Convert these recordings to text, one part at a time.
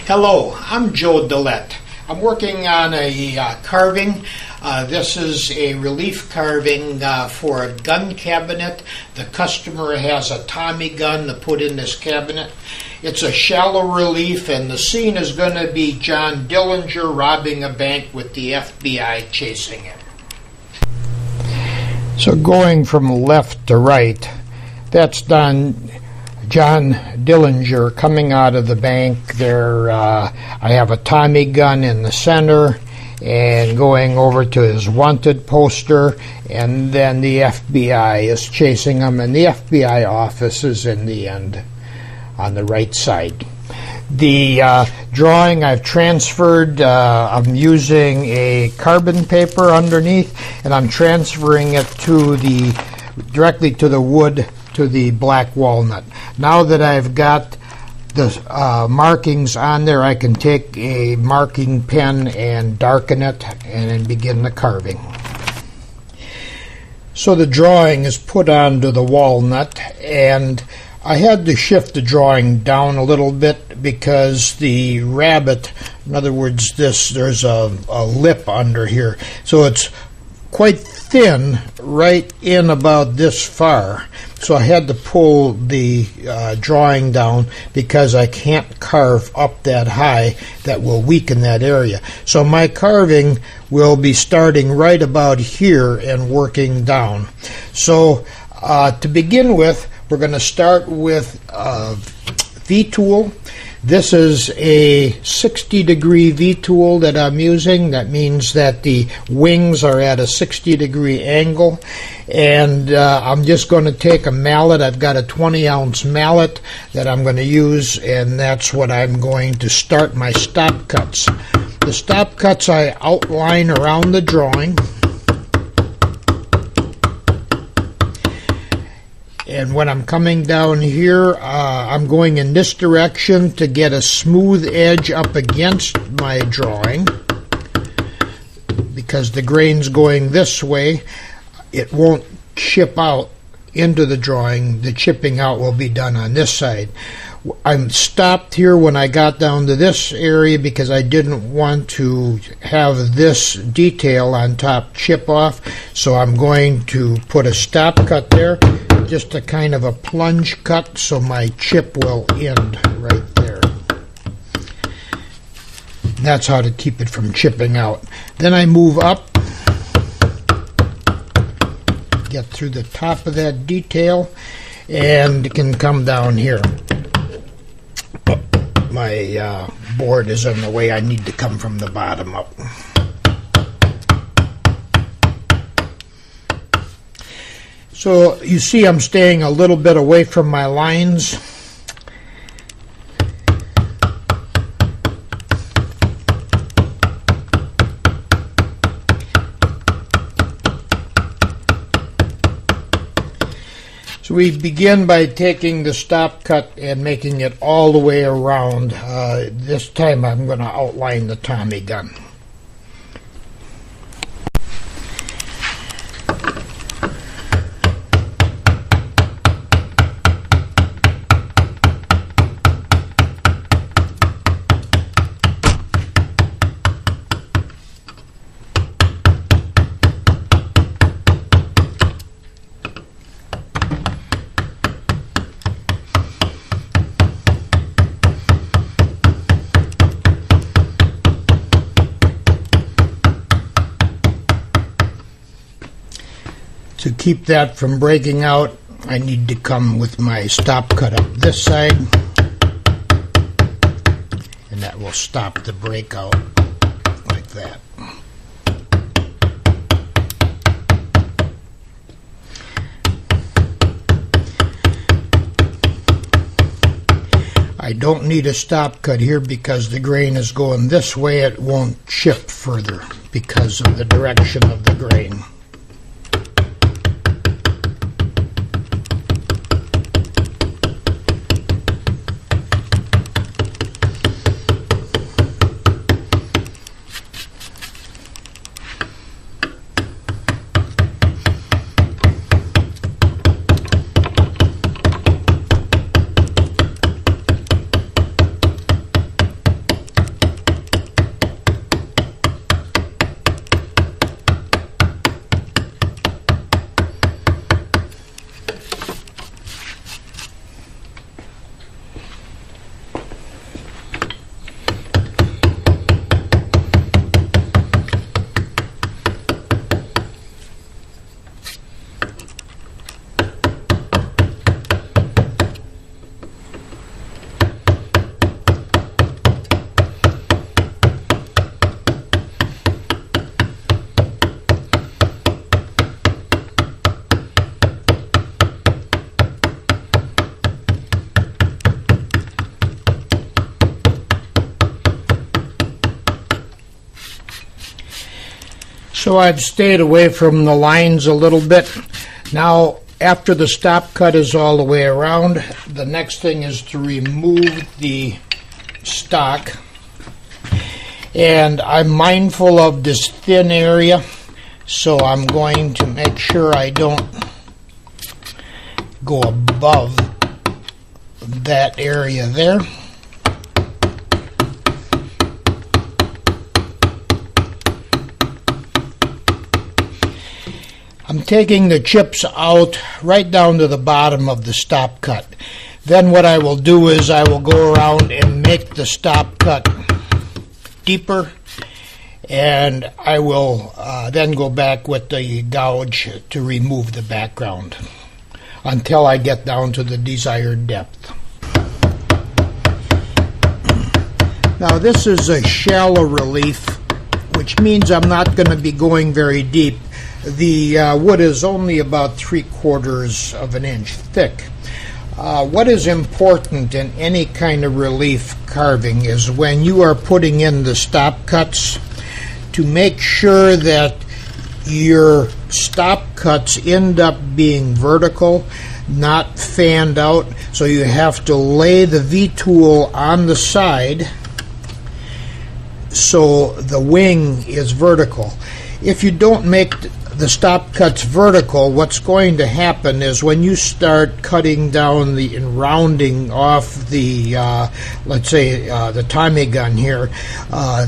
Hello, I'm Joe Dillette. I'm working on a carving. This is a relief carving for a gun cabinet. The customer has a Tommy gun to put in this cabinet. It's a shallow relief, and the scene is going to be John Dillinger robbing a bank with the FBI chasing him. So going from left to right, that's done. John Dillinger coming out of the bank there. I have a Tommy gun in the center and going over to his wanted poster, and then the FBI is chasing him, and the FBI office is in the end on the right side. The drawing I've transferred, I'm using a carbon paper underneath, and I'm transferring it directly to the wood, to the black walnut. Now that I've got the markings on there, I can take a marking pen and darken it and then begin the carving. So the drawing is put onto the walnut, and I had to shift the drawing down a little bit because the rabbit, in other words, there's a lip under here, so it's quite thin right in about this far. So I had to pull the drawing down because I can't carve up that high. That will weaken that area. So my carving will be starting right about here and working down. So to begin with, we're going to start with V-tool. This is a 60-degree V-tool that I'm using. That means that the wings are at a 60-degree angle. And I'm just going to take a mallet. I've got a 20-ounce mallet that I'm going to use, and that's what I'm going to start my stop cuts. The stop cuts I outline around the drawing. And when I'm coming down here, I'm going in this direction to get a smooth edge up against my drawing. Because the grain's going this way, it won't chip out into the drawing. The chipping out will be done on this side. I'm stopped here when I got down to this area because I didn't want to have this detail on top chip off. So I'm going to put a stop cut there, just a kind of a plunge cut, so my chip will end right there. That's how to keep it from chipping out. Then I move up, get through the top of that detail, and can come down here. My board is in the way. I need to come from the bottom up. So you see I'm staying a little bit away from my lines. So we begin by taking the stop cut and making it all the way around. This time I'm going to outline the Tommy gun. To keep that from breaking out, I need to come with my stop cut up this side, and that will stop the breakout like that. I don't need a stop cut here because the grain is going this way. It won't chip further because of the direction of the grain. So I've stayed away from the lines a little bit. Now, after the stop cut is all the way around, the next thing is to remove the stock. And I'm mindful of this thin area, so I'm going to make sure I don't go above that area there. I'm taking the chips out right down to the bottom of the stop cut. Then what I will do is I will go around and make the stop cut deeper, and I will then go back with the gouge to remove the background until I get down to the desired depth. Now this is a shallow relief, which means I'm not going to be going very deep. The wood is only about 3/4 of an inch thick. What is important in any kind of relief carving is when you are putting in the stop cuts to make sure that your stop cuts end up being vertical, not fanned out. So you have to lay the V-tool on the side so the wing is vertical. If you don't make the stop cuts vertical, what's going to happen is when you start cutting down and rounding off the, let's say, the Tommy gun here,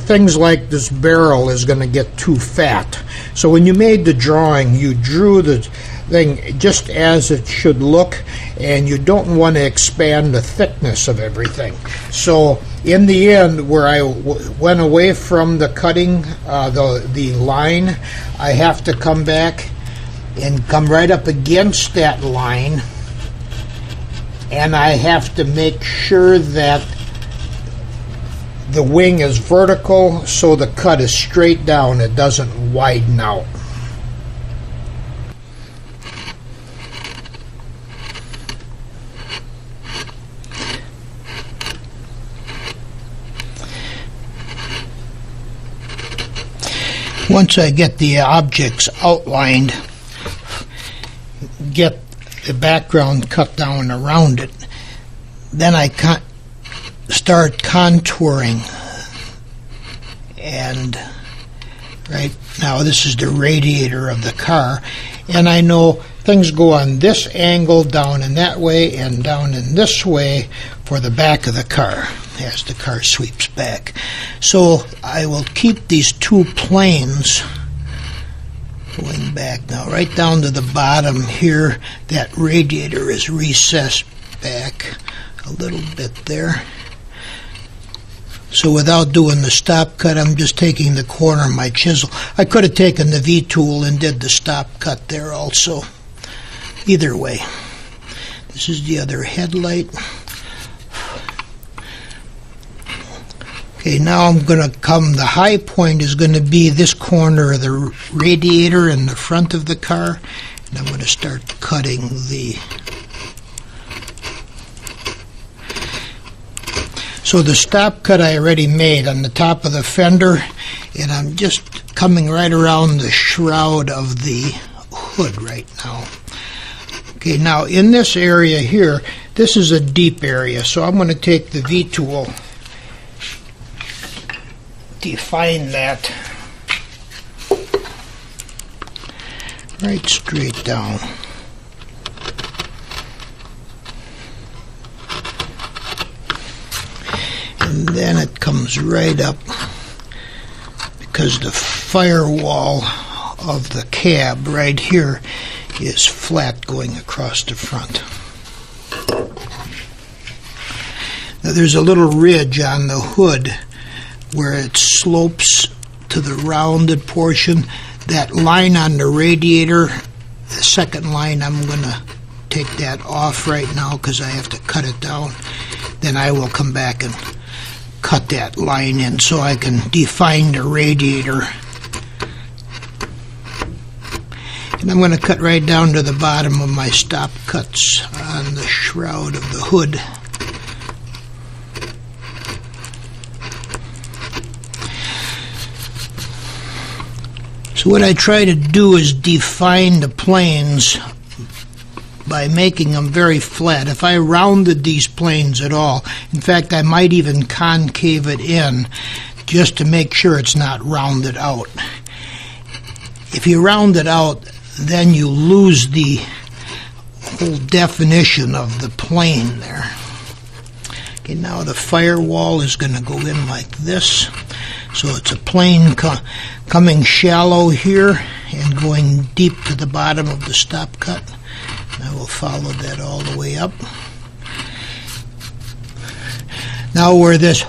things like this barrel is going to get too fat. So when you made the drawing, you drew the thing just as it should look, and you don't want to expand the thickness of everything. So in the end, where I went away from the cutting, the line, I have to come back and come right up against that line, and I have to make sure that the wing is vertical so the cut is straight down, it doesn't widen out. Once I get the objects outlined, get the background cut down around it, then I start contouring. And right now this is the radiator of the car, and I know things go on this angle, down in that way, and down in this way for the back of the car as the car sweeps back. So I will keep these two planes going back. Now right down to the bottom here, that radiator is recessed back a little bit there. So without doing the stop cut, I'm just taking the corner of my chisel. I could have taken the V-tool and did the stop cut there also. Either way. This is the other headlight. Okay, now I'm going to the high point is going to be this corner of the radiator in the front of the car. And I'm going to start cutting the... So the stop cut I already made on the top of the fender, and I'm just coming right around the shroud of the hood right now. Okay, now in this area here, this is a deep area, so I'm going to take the V-tool, define that right straight down. And then it comes right up because the firewall of the cab right here is flat going across the front. Now there's a little ridge on the hood where it slopes to the rounded portion. That line on the radiator, the second line, I'm going to take that off right now because I have to cut it down. Then I will come back and cut that line in so I can define the radiator. And I'm going to cut right down to the bottom of my stop cuts on the shroud of the hood. So what I try to do is define the planes by making them very flat. If I rounded these planes at all, in fact I might even concave it in just to make sure it's not rounded out. If you round it out, then you lose the whole definition of the plane there. Okay, now the firewall is going to go in like this. So it's a plane coming shallow here and going deep to the bottom of the stop cut. I will follow that all the way up. Now where this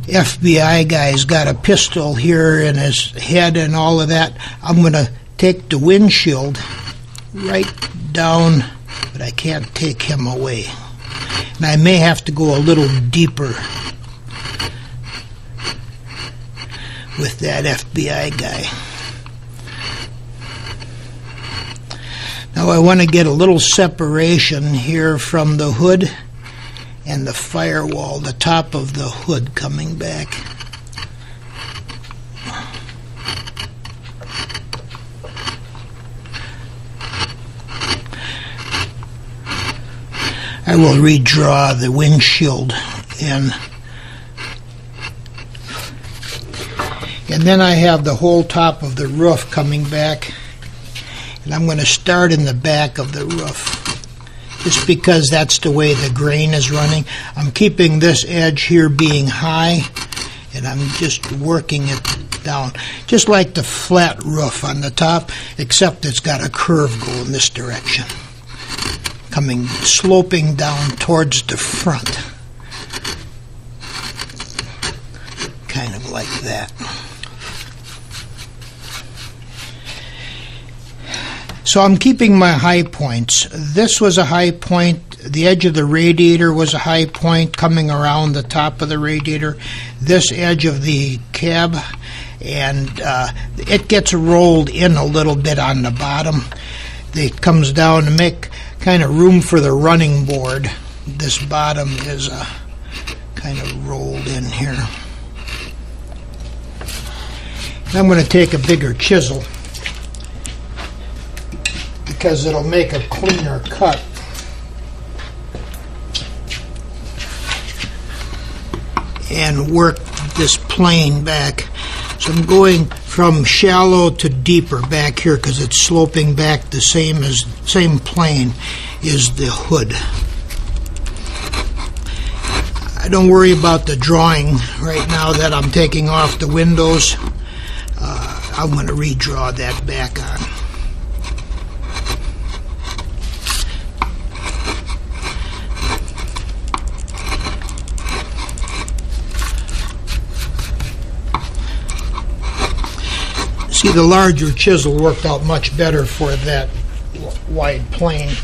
FBI guy's got a pistol here in his head and all of that, I'm going to take the windshield right down, but I can't take him away. And I may have to go a little deeper with that FBI guy. Now I want to get a little separation here from the hood and the firewall, the top of the hood coming back. I will redraw the windshield in. And then I have the whole top of the roof coming back. And I'm going to start in the back of the roof, just because that's the way the grain is running. I'm keeping this edge here being high, and I'm just working it down, just like the flat roof on the top, except it's got a curve going this direction, sloping down towards the front, kind of like that. So I'm keeping my high points. This was a high point. The edge of the radiator was a high point coming around the top of the radiator. This edge of the cab, and it gets rolled in a little bit on the bottom. It comes down to make kind of room for the running board. This bottom is kind of rolled in here. And I'm going to take a bigger chisel, because it'll make a cleaner cut. And work this plane back. So I'm going from shallow to deeper back here because it's sloping back the same plane is the hood. I don't worry about the drawing right now that I'm taking off the windows. I'm going to redraw that back on. See, the larger chisel worked out much better for that wide plane.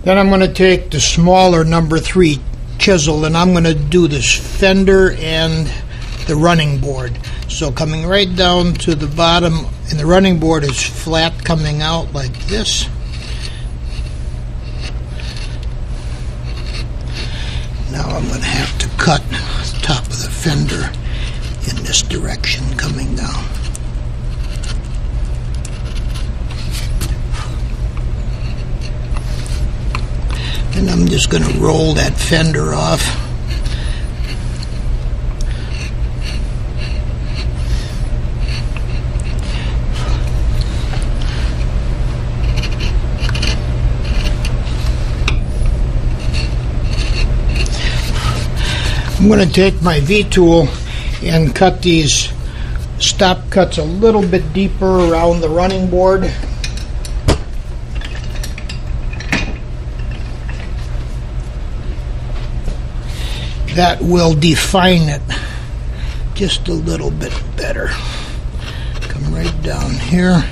Then I'm going to take the smaller number 3 chisel, and I'm going to do this fender and the running board. So coming right down to the bottom, and the running board is flat coming out like this. Now I'm going to have to cut the top of the fender in this direction coming down. And I'm just going to roll that fender off. I'm going to take my V-tool and cut these stop cuts a little bit deeper around the running board. That will define it just a little bit better. Come right down here.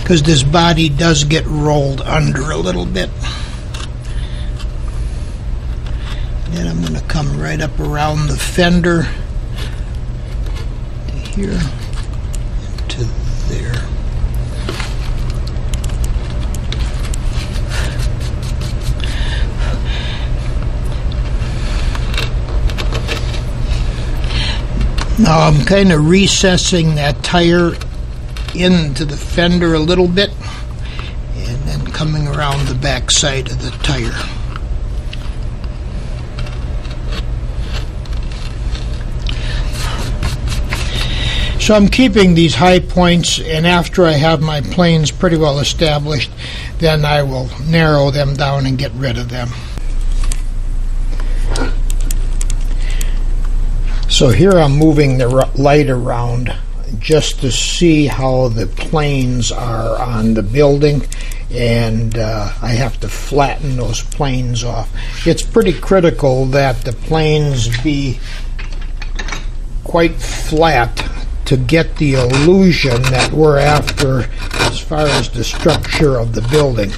Because this body does get rolled under a little bit. Then I'm going to come right up around the fender to here to there. Now I'm kind of recessing that tire into the fender a little bit and then coming around the back side of the tire. So I'm keeping these high points, and after I have my planes pretty well established, then I will narrow them down and get rid of them. So here I'm moving the light around just to see how the planes are on the building, and I have to flatten those planes off. It's pretty critical that the planes be quite flat to get the illusion that we're after as far as the structure of the building.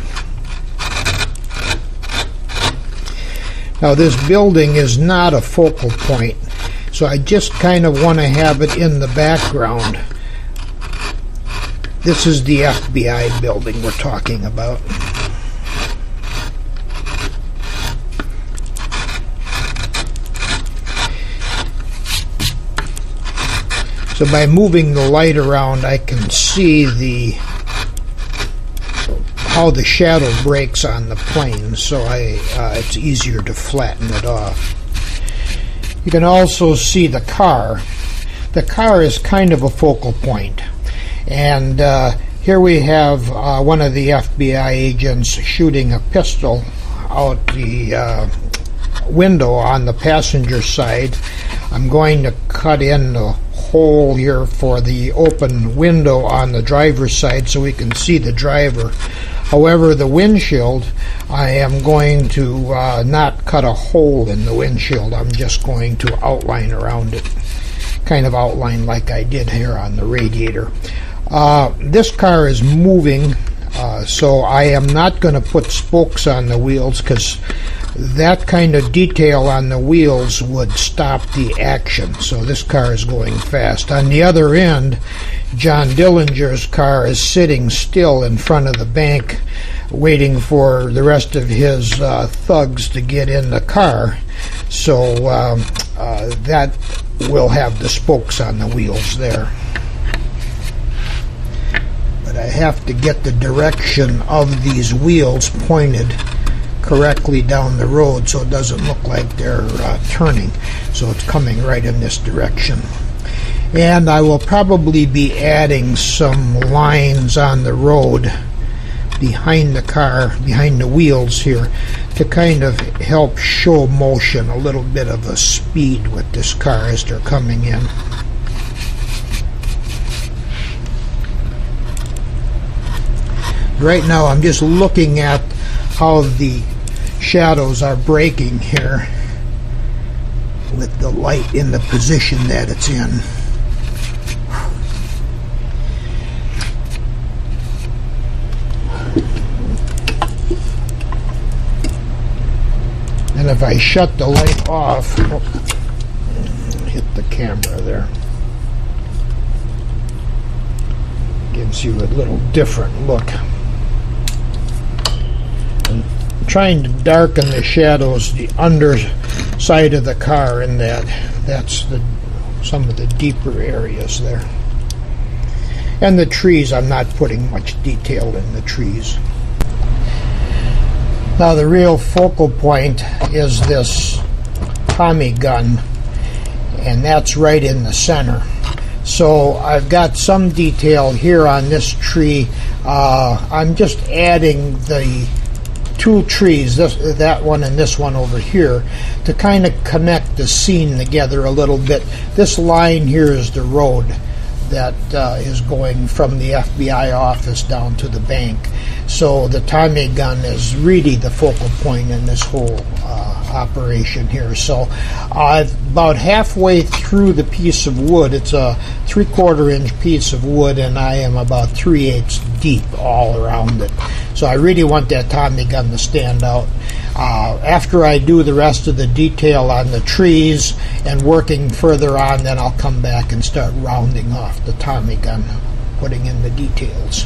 Now this building is not a focal point, so I just kind of want to have it in the background. This is the FBI building we're talking about. So by moving the light around, I can see how the shadow breaks on the plane, so it's easier to flatten it off. You can also see the car. The car is kind of a focal point. And here we have one of the FBI agents shooting a pistol out the window on the passenger side. I'm going to cut in the hole here for the open window on the driver's side so we can see the driver. However, the windshield, I am going to not cut a hole in the windshield. I'm just going to outline around it, kind of outline like I did here on the radiator. This car is moving, so I am not going to put spokes on the wheels because that kind of detail on the wheels would stop the action. So this car is going fast. On the other end, John Dillinger's car is sitting still in front of the bank waiting for the rest of his thugs to get in the car. So that will have the spokes on the wheels there. But I have to get the direction of these wheels pointed correctly down the road so it doesn't look like they're turning. So it's coming right in this direction. And I will probably be adding some lines on the road behind the car, behind the wheels here, to kind of help show motion, a little bit of a speed with this car as they're coming in. Right now I'm just looking at how the shadows are breaking here with the light in the position that it's in. And if I shut the light off, hit the camera there, gives you a little different look. And trying to darken the shadows, the underside of the car, and that's some of the deeper areas there. And the trees, I'm not putting much detail in the trees. Now the real focal point is this Tommy gun, and that's right in the center. So I've got some detail here on this tree. I'm just adding the two trees, that one and this one over here, to kind of connect the scene together a little bit. This line here is the road that is going from the FBI office down to the bank. So the Tommy gun is really the focal point in this whole operation here. So about halfway through the piece of wood, it's a 3/4 inch piece of wood, and I am about 3/8 deep all around it. So I really want that Tommy gun to stand out. After I do the rest of the detail on the trees and working further on, then I'll come back and start rounding off the Tommy gun, putting in the details.